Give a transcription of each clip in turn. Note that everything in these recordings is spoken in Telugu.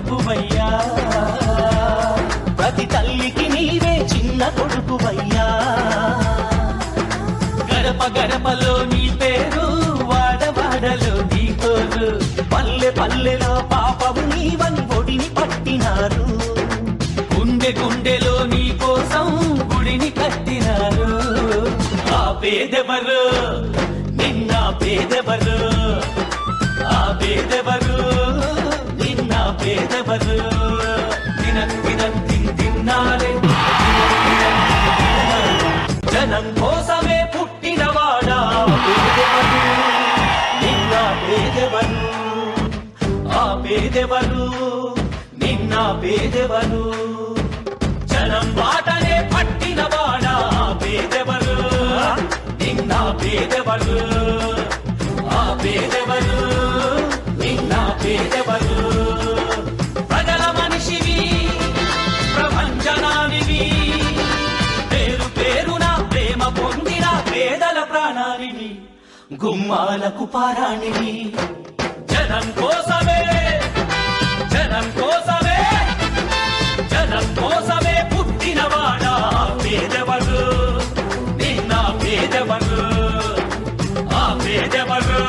కొడుకువయ్యా, ప్రతి తల్లికి నీవే చిన్న కొడుకువయ్యా. గడప గడపలో నీ పేరు, వాడవాడలో నీ కోరు, పల్లె పల్లెలో పాపము నీవని ఒడిని పట్టినారు. గుండె గుండెలో నీ కోసం గుడిని కట్టినారు. ఆ పేదెవరు, నిన్న పేదెవరు, ఆ పేదెవరు, నిన్న పేదెవరు. తిన్నారే జనం కోసమే పుట్టినవాడా పేదెవరు, నిన్న పేదెవరు, ఆ పేదెవరు, నిన్న పేదెవరు. జనం బాటనే పట్టినవాడా పేదెవరు, నిన్న పేదెవరు, ఆ పేదెవరు, నిన్న పేదెవరు. ప్రజల మనిషివి, ప్రపంచనానివి, పేరు పేరున ప్రేమ పొందిన పేదల ప్రాణానివి, గుమ్మాలకు పారాణివి. జనం కోసమే, జనం కోసమే, జనం కోసమే పుట్టినవాడా పేదెవరు, నిన్న పేదెవరు, ఆ పేదెవరు,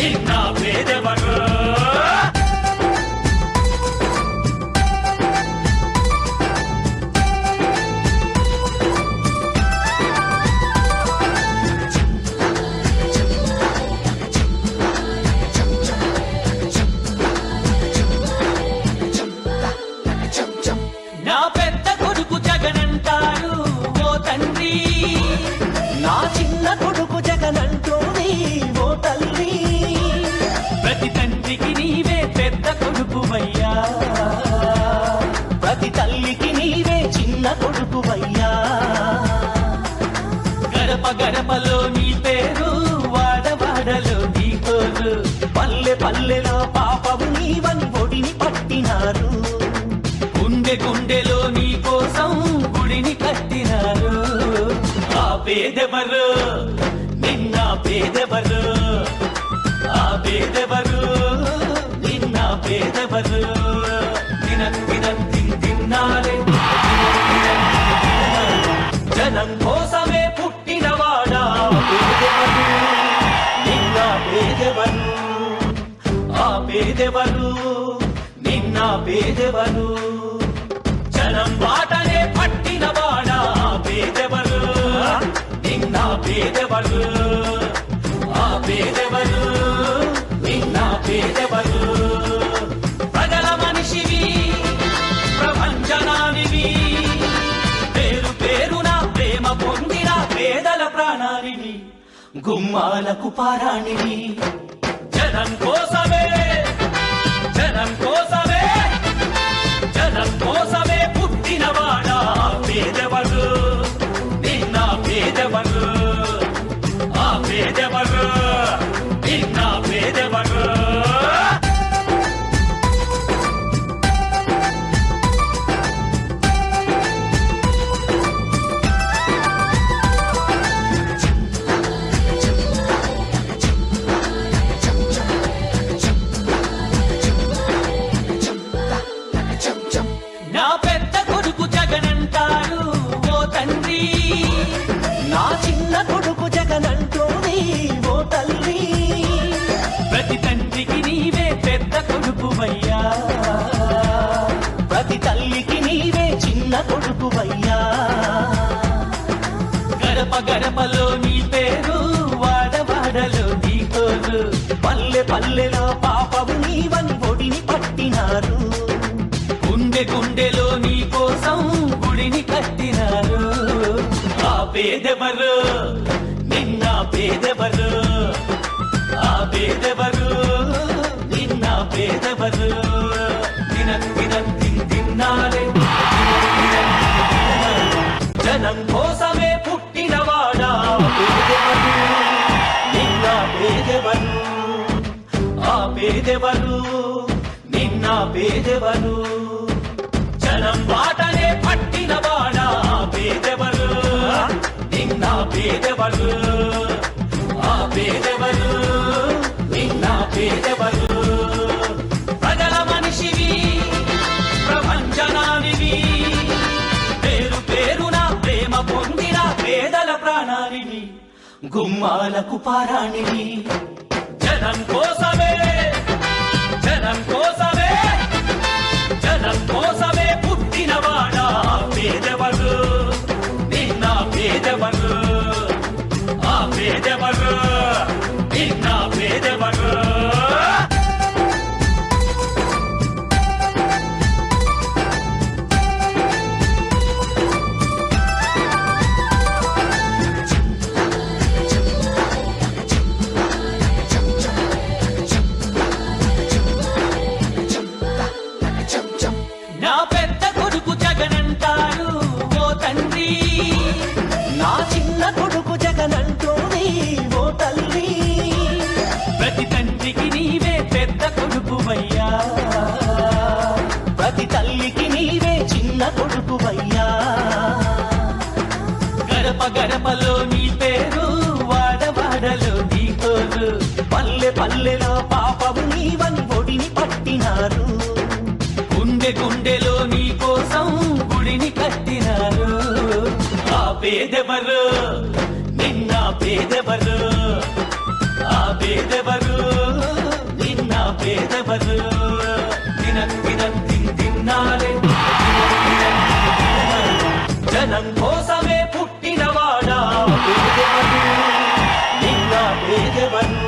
నిన్న పేదెవరు. నా పెద్ద కొడుకు జగనంటారు ఓ తండ్రి, నా చిన్న కొడుకు జగనంటోని ఓ తల్లి. ప్రతి తండ్రికి నీవే పెద్ద కొడుకువయ్యా, ప్రతి తల్లికి నీవే చిన్న కొడుకువయ్యా. గడప గడపలో నీ పేరు, వాడవాడలో నీ కోరు, పల్లె పల్లెలో పాపము నీవని ఒడిని పట్టినారు. గుండె గుండెలో నీ కోసం గుడిని కట్టినారు. ఆ పేదెవరు, నిన్న పేదెవరు, ఆ పేదెవరు, నిన్న పేదెవరు. తిన్నారే జనం కోసమే పుట్టినవాడా పేదెవరు, నిన్న పేదెవరు, ఆ పేదెవరు, నిన్న పేదెవరు. జనం బాటనే పట్టినవాడా పేదెవరు, నిన్న పేదెవరు, ఆ పేదెవరు, నిన్న పేదెవరు. ప్రజల మనిషివి, ప్రపంచనానివి, పేరు పేరున ప్రేమ పొందిన పేదల ప్రాణానివి, గుమ్మాలకు పారాణివి. జనం కోసమే, జనం కోసమే, జనం కోసమే పుట్టినవాడా పేదెవరు, నిన్న పేదెవరు, ఆ పేదెవరు, నిన్న పేదెవరు. నా పెద్ద కొడుకు జగనంటారు ఓ తండ్రి, నా చిన్న కొడుకు జగనంటోని ఓ తల్లి. ప్రతి తండ్రికి నీవే పెద్ద కొడుకువయ్యా, ప్రతి తల్లికి నీవే చిన్న కొడుకువయ్యా. గడప గడపలో నీ పేరు, వాడవాడలో నీ కోరు, పల్లె పల్లెలో పాపము నీవని ఒడిని పట్టినారు. గుండె గుండెలో నీ కోసం గుడిని కట్టినారు. ఆ పేదెవరు, నిన్న పేదెవరు, ఆ పేదెవరు, నిన్న పేదెవరు. తిన్నారే జనం కోసమే పుట్టినవాడా పేదెవరు, నిన్న పేదెవరు, ఆ పేదెవరు, నిన్న పేదెవరు. జనం బాటనే పట్టినవాడా పేదెవరు, నిన్న పేదెవరు, ఆ పేదెవరు, నిన్న పేదెవరు. ప్రజల మనిషివి, గుమ్మాలకు పారాణివి జనం కోసమే జనం కోసమే జనం కోసమే పుట్టినవాడా పేదవరు నిన్న పేదవరు ఆ పేదవరు నిన్న పేదవరు నా పెద్ద కొడుకు జగనంటారు ఓ తండ్రి నా చిన్న కొడుకు జగనంటోని ఓ తల్లి ప్రతి తండ్రికి నీవే పెద్ద కొడుకువయ్యా ప్రతి తల్లికి నీవే చిన్న కొడుకువయ్యా గడప గడపలో నీ పేరు వాడవాడలో నీ కోరు పల్లె పల్లెలో పాపము నీవని ఒడిని పట్టినారు గుండె గుండెలో నీ కోసం గుడిని కట్టినారు ఆ పేదెవరు నిన్న పేదెవరు ఆ పేదెవరు నిన్న పేదెవరు తిన్నారే జనం కోసమే పుట్టినవాడా పేదెవరు నిన్న పేదెవరు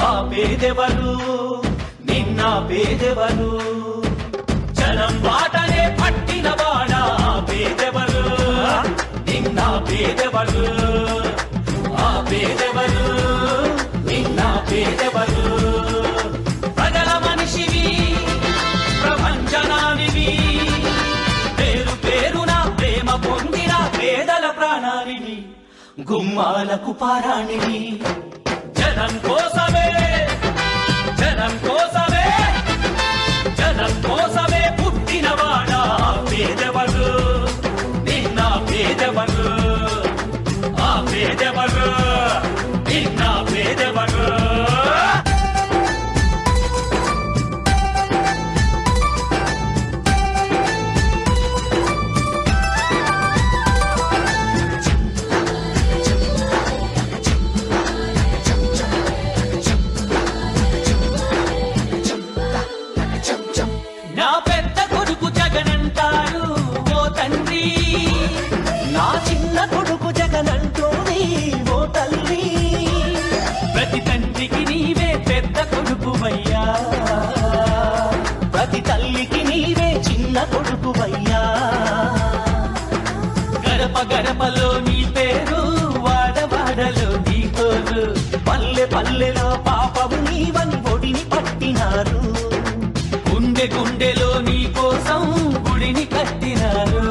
ఆ పేదెవరు నిన్న పేదెవరు జనం బాటనే పట్టినవాడా పేదెవరు నిన్న పేదెవరు ఆ పేదెవరు నిన్న పేదెవరు ప్రజల మనిషివి ప్రపంచనానివి పేరు పేరున ప్రేమ పొందిన పేదల ప్రాణానివి గుమ్మాలకు పారాణివి జనం కోసమే జనం కోసమే జనం కోసమే పుట్టినవాడా పేదవరు నిన్న పేదవరు ఆ పేదవరు నిన్న పేదవరు నా పెద్ద కొడుకు జగనంటారు ఓ తండ్రి నా చిన్న కొడుకు జగనంటోని ఓ తల్లి ప్రతి తండ్రికి నీవే పెద్ద కొడుకువయ్యా ప్రతి తల్లికి నీవే చిన్న కొడుకువయ్యా గడప గడపలో నీ పేరు వాడవాడలో నీ కోరు పల్లె పల్లెలో పాపము నీవని ఒడిని పట్టినారు గుండె గుండెలో నీ కోసం గుడిని కట్టినారు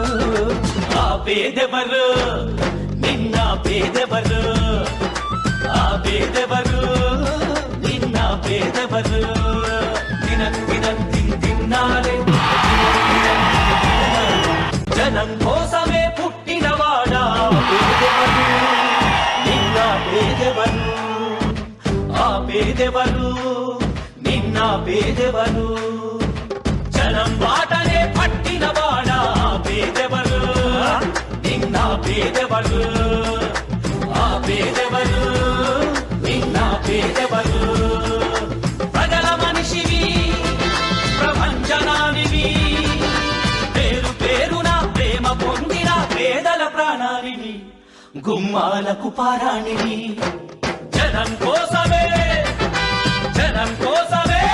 ఆ పేదెవరు నిన్న పేదెవరు ఆ పేదెవరు నిన్న పేదెవరు తిన్నారే జనం కోసమే పుట్టినవాడా పేదెవరు నిన్న పేదెవరు ఆ పేదెవరు నిన్న పేదెవరు జనం బాటనే పట్టినవాడా పేదెవరు నిన్న పేదెవరు ఆ పేదెవరు నిన్న పేదెవరు ప్రజల మనిషివి ప్రపంచనానివి పేరు పేరున ప్రేమ పొందిన పేదల ప్రాణానివి గుమ్మాలకు పారాణివి జనం కోసమే జనం కోసమే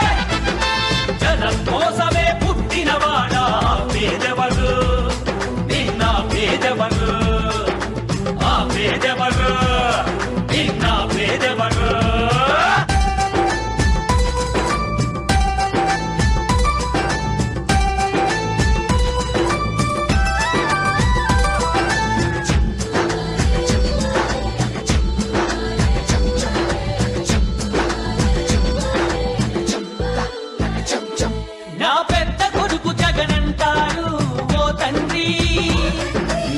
జనం కోసమే పుట్టినవాడా పేదవరు నిన్న పేదవరు ఆ పేదవరు నిన్న పేదవరు నా పెద్ద కొడుకు జగనంటారు ఓ తండ్రి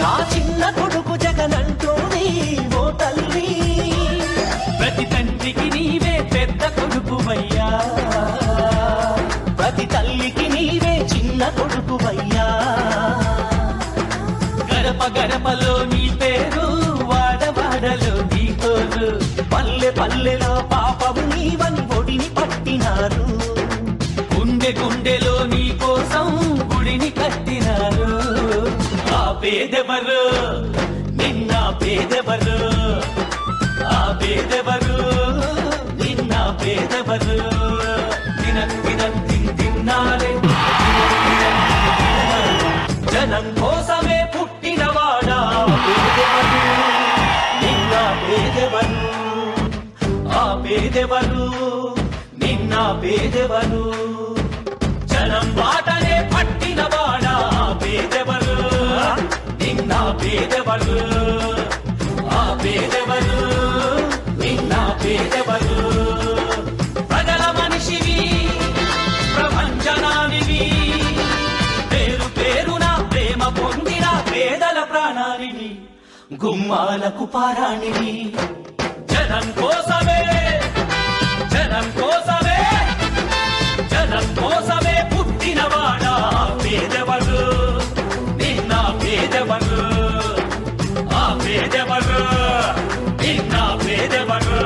నా చిన్న కొడుకు జగనంటోని ఓ తల్లి ప్రతి తండ్రికి నీవే పెద్ద కొడుకువయ్యా ప్రతి తల్లికి నీవే చిన్న కొడుకువయ్యా గడప గడపలో నీ పేరు వాడవాడలో నీ కోరు పల్లెలో పాపము నీవని ఒడిని పట్టినారు. గుండె గుండెలో నీ కోసం గుడిని కట్టినారు. ఆ పేదెవరు నిన్న పేదెవరు, ఆ పేదెవరు నిన్న పేదెవరు. తిన్నారే జనం కోసమే పుట్టినవాడా పేదెవరు, నిన్న పేదెవరు, ఆ పేదెవరు నిన్న పేదెవరు. జనం బాటనే పట్టినవాడా పేదెవరు, నిన్న పేదెవరు, ఆ పేదెవరు నిన్న పేదెవరు. ప్రజల మనిషివి ప్రపంచనానివి, పేరు పేరున ప్రేమ పొందిన పేదల ప్రాణానివి, గుమ్మాలకు పారాణివి. జనం కోసమే జనం కోసమే జనం కోసమే పుట్టినవాడా పేదెవరు, నిన్న పేదెవరు, ఆ పేదెవరు నిన్న పేదెవరు.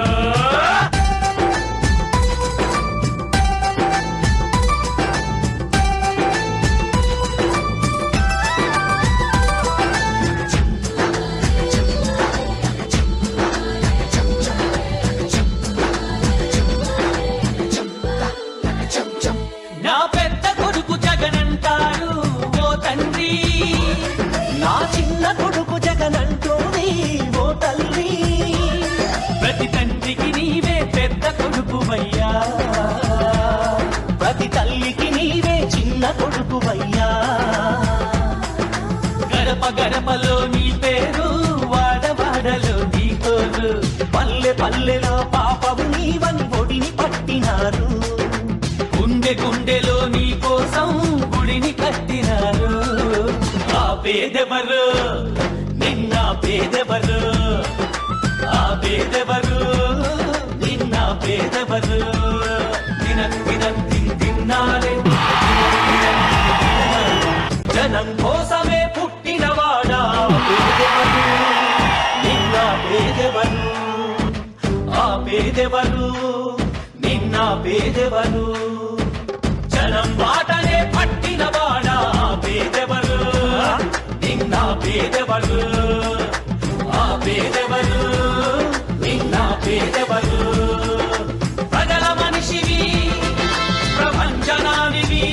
నా పెద్ద కొడుకు జగనంటాడు ఓ తండ్రి, నా చిన్న కొడుకు జగనంటోంది ఓ తల్లి. ప్రతి తండ్రికి నీవే పెద్ద కొడుకువయ్యా, ప్రతి తల్లికి నీవే చిన్న కొడుకువయ్యా. గడప గడపలో నీ పేరు, వాడవాడలో నీ కోరు, పల్లె పల్లెలో పాపము నీవని ఒడిని పట్టినారు. గుండె గుండెలో నీ కోసం గుడిని కట్టినారు. ఆ పేదెవరు నిన్న పేదెవరు, ఆ పేదెవరు నిన్న పేదెవరు. తిన్నారే జనం కోసమే పుట్టినవాడా పేదెవరు, నిన్న పేదెవరు, ఆ పేదెవరు నిన్న పేదెవరు. జనం బాటనే పట్టినవాడా పేదెవరు, నిన్న పేదెవరు, ఆ పేదెవరు నిన్న పేదెవరు. ప్రజల మనిషివి ప్రపంచనానివి,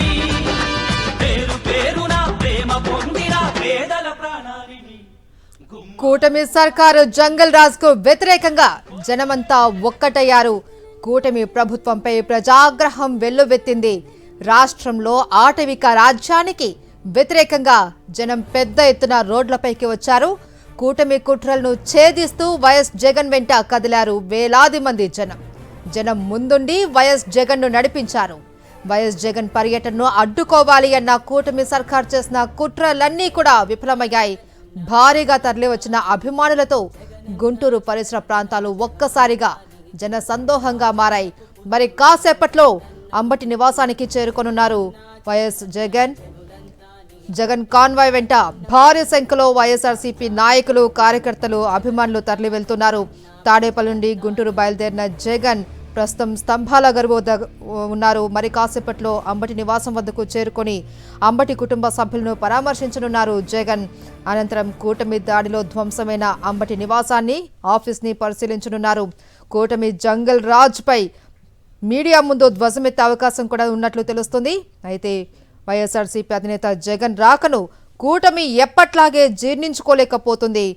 పేరు పేరున ప్రేమ పొందిన పేదల ప్రాణానివి. కూటమి సర్కారు జంగల్ రాజ్ కు వ్యతిరేకంగా జనమంతా ఒక్కటయ్యారు. కూటమి ప్రభుత్వంపై ప్రజాగ్రహం వెల్లువెత్తింది. రాష్ట్రంలో ఆటవిక రాజ్యానికి వ్యతిరేకంగా జనం పెద్ద ఎత్తున రోడ్లపైకి వచ్చారు. కూటమి కుట్రలను ఛేదిస్తూ వైఎస్ జగన్ వెంట కదిలారు వేలాది మంది జనం ముందుండి వైఎస్ జగన్ ను నడిపించారు. వైఎస్ జగన్ పర్యటనను అడ్డుకోవాలి అన్న కూటమి సర్కార్ చేసిన కుట్రలన్నీ కూడా విఫలమయ్యాయి. భారీగా తరలివచ్చిన అభిమానులతో గుంటూరు పరిసర ప్రాంతాలు ఒక్కసారిగా జన సందోహంగా మారాయి. మరి కాసేపట్లో అంబటి నివాసానికి చేరుకొనున్నారు వైఎస్ జగన్ కాన్వాయ్ వెంట భారీ సంఖ్యలో వైఎస్ఆర్సీపీ నాయకులు, కార్యకర్తలు, అభిమానులు తరలి వెళ్తున్నారు. తాడేపల్లి నుండి గుంటూరు బయలుదేరిన జగన్ ప్రస్తుతం స్తంభాల గరువు ఉన్నారు. మరి కాసేపట్లో అంబటి నివాసం వద్దకు చేరుకొని అంబటి కుటుంబ సభ్యులను పరామర్శించనున్నారు జగన్. అనంతరం కూటమి దాడిలో ధ్వంసమైన అంబటి నివాసాన్ని, ఆఫీస్ని పరిశీలించనున్నారు. కూటమి జంగల్ రాజ్ పై మీడియా ముందు ధ్వజమెత్తే అవకాశం కూడా ఉన్నట్లు తెలుస్తుంది. అయితే వైఎస్ఆర్సీపీ అధినేత జగన్ రాకను కూటమి ఎప్పట్లాగే జీర్ణించుకోలేకపోతుంది.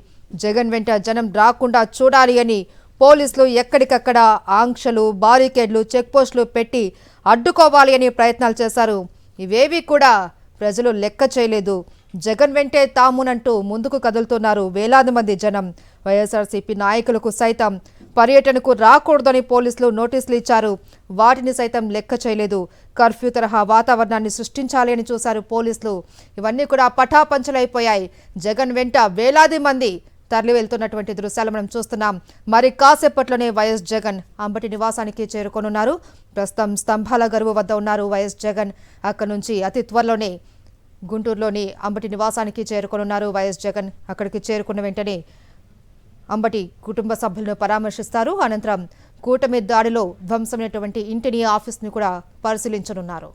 జగన్ వెంట జనం రాకుండా చూడాలి అని పోలీసులు ఎక్కడికక్కడ ఆంక్షలు, బారికేడ్లు, చెక్పోస్టులు పెట్టి అడ్డుకోవాలి అని ప్రయత్నాలు చేశారు. ఇవేవి కూడా ప్రజలు లెక్క చేయలేదు. జగన్ వెంటే తామునంటూ ముందుకు కదులుతున్నారు వేలాది మంది జనం. వైఎస్ఆర్సీపీ నాయకులకు సైతం పర్యటనకు రాకూడదని పోలీసులు నోటీసులు ఇచ్చారు. వాటిని సైతం లెక్క చేయలేదు. కర్ఫ్యూ తరహా వాతావరణాన్ని సృష్టించాలి అని చూశారు పోలీసులు. ఇవన్నీ కూడా పటాపంచలైపోయాయి. జగన్ వెంట వేలాది మంది తరలి వెళ్తున్నటువంటి దృశ్యాలు మనం చూస్తున్నాం. మరి కాసేపట్లోనే వైఎస్ జగన్ అంబటి నివాసానికి చేరుకోనున్నారు. ప్రస్తుతం స్తంభాల గరువు వద్ద ఉన్నారు వైఎస్ జగన్. అక్కడి నుంచి అతి త్వరలోనే గుంటూరులోని అంబటి నివాసానికి చేరుకోనున్నారు వైఎస్ జగన్. అక్కడికి చేరుకున్న వెంటనే అంబటి కుటుంబ సభ్యులను పరామర్శిస్తారు. అనంతరం కూటమి దాడిలో ధ్వంసమైనటువంటి ఇంటిని ఆఫీస్ని కూడా పరిశీలించనున్నారు.